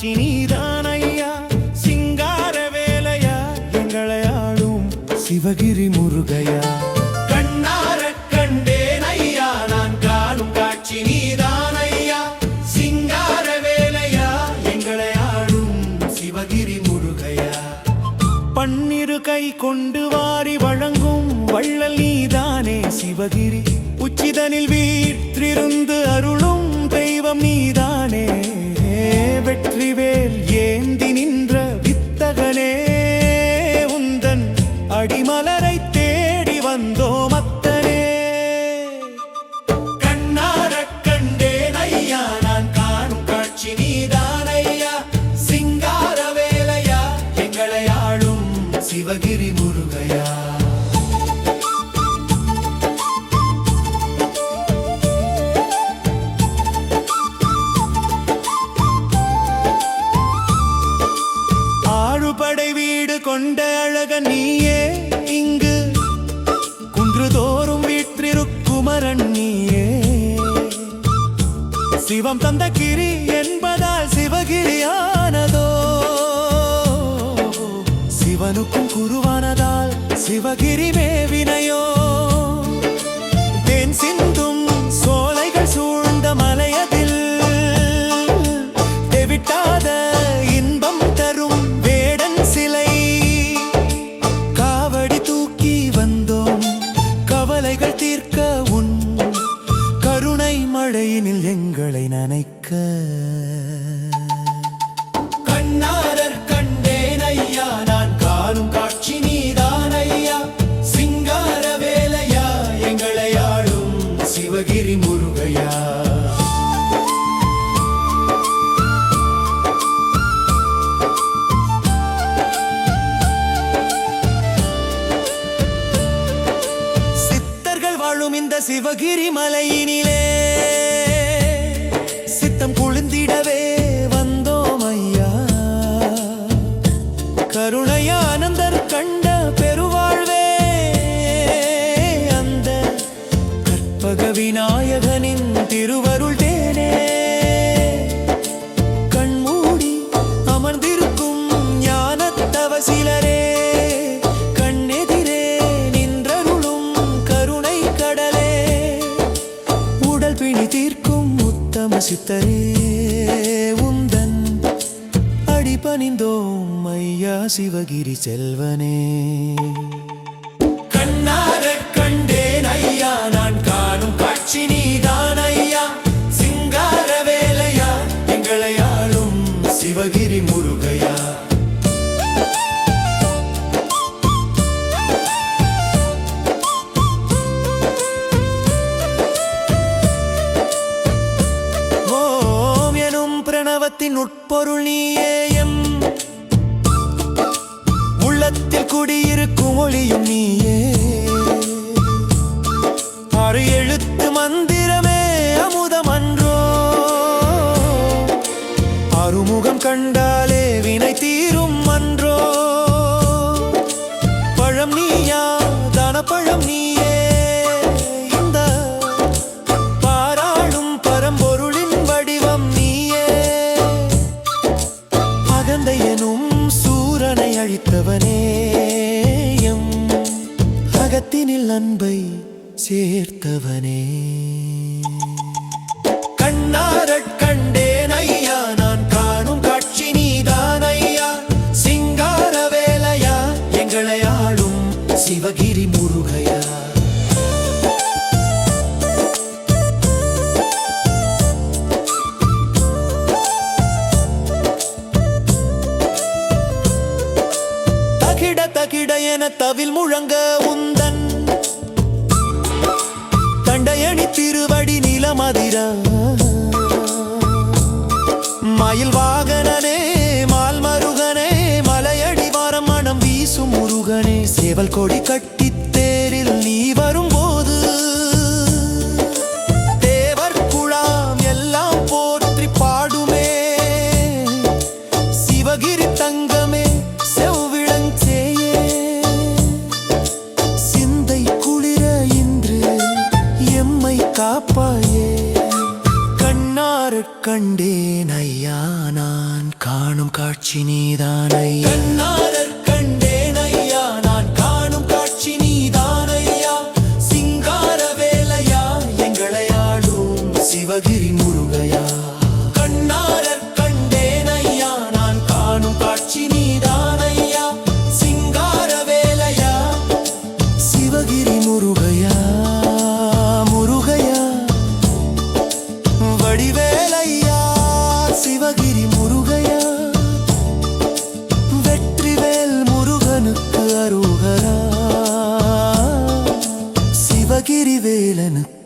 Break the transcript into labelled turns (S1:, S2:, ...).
S1: காட்சி நீதான் ஐயா. சிங்கார வேலையா எங்களை ஆளும் சிவகிரி முருகையா. கண்ணார கண்டேன் ஐயா நான் காணும் காட்சி நீதான் ஐயா. சிங்கார வேலையா எங்களை ஆளும் சிவகிரி முருகையா. பன்னிரு கை கொண்டு வாரி வழங்கும் வள்ளல் நீதானே சிவகிரி. உச்சிதனில் வீற்றிருந்து அருளும் தெய்வம் நீதானே. வெற்றிவேல் ஏந்தி நின்ற வித்தகனே உந்தன் அடிமலரை தேடி வந்தோம் அத்தனே. கண்ணார கண்டேன் ஐயா நான் காணும் காட்சி நீதான் ஐயா. சிங்கார வேலையா எங்களை ஆளும் சிவகிரி முருகையா. படை வீடு கொண்ட அழகன் நீயே. இங்கு குன்றுதோறும் வீற்றிருக்குமரன் நீயே. சிவம் தந்த கிரி என்பதால் சிவகிரியானதோ. சிவனுக்கும் குருவானதால் சிவகிரி மேவினையோ. தேன் சிந்தும் சோலைகள் சூழ்ந்த மலையதில் தெவிட்டாத இன்பம் தரும் சிலை. காவடி தூக்கி வந்தோம் கவலைகள் தீர்க்க உன் கருணை மழையினில் எங்களை நனைக்க. கண்ணாரர் கண்டேன் ஐயா நான் காணும் காட்சி நீதான் ஐயா. சிங்கார வேலையா எங்களை ஆளும் சிவகிரி முருகையா. இந்த சிவகிரி மலையினிலே சித்தம் குளிர்ந்திடவே வந்தோம் ஐயா. கருணையானந்தர் கண்ட பெருவாழ்வே அந்த கற்பக விநாயகனின் திருவருள் தேனே. கண்மூடி அமர்ந்திருக்கும் ஞானத்தவ சிலரே சித்தரே உந்தன் அடிபணிந்தோம் ஐயா சிவகிரி செல்வனே. கண்ணார கண்டேன் ஐயா நான் காணும் காட்சி நீதான் ஐயா. சிங்கார வேலையா எங்களை ஆளும் சிவகிரி முருகையா. பிரணவத்தின் உட்பொருள் நீயே. எம் உள்ளத்தில் குடியிருக்கும் ஒளியும் நீயே. ஆறு எழுத்து மந்திரமே அமுதம் அன்றோ. அருமுகம் கண்டாலே வினை தீரும் அன்றோ. பழம் நீயா தான பழம் நீயே. இந்த பாராளும் பரம்பொருளின் வடிவம் எனும் சூரனை அழித்தவனே. எம் அகத்தினில் அன்பை சேர்த்தவனே. கண்ணார கண்டேன் ஐயா நான் காணும் காட்சி நீதான் ஐயா. சிங்கார வேலையா எங்களை ஆளும் சிவகிரி முருகையா. தகிட என தவில் முழங்க உந்தன் தண்டையணி திருவடி நிலமதிரா. மயில் வாகனனே மால் மருகனே மலையடி வாரம் மனம் வீசும் முருகனே. சேவல் கொடி கட்டி தேரில் நீ வரும்போது தேவர் குழாம் எல்லாம் போற்றி பாடுமே. சிவகிரி தங்கமே காப்பாயே. கண்ணார கண்டேன் ஐயா நான் காணும் காட்சி நீதானையா கண்ணாரர் கண்டேனையா நான் காணும் காட்சி நீதானையா சிங்கார வேலையா எங்களை ஆளும் சிவகிரி முருகையா கண்ணாரர் கண்டேனையா நான் காணும் காட்சி நீதானையா சிங்கார வேலையா சிவகிரி முருகையா முருகையா வடிவேலையா சிவகிரி முருகையா வெற்றிவேல் முருகனுக்கு அரோகரா சிவகிரி வேலனுக்கு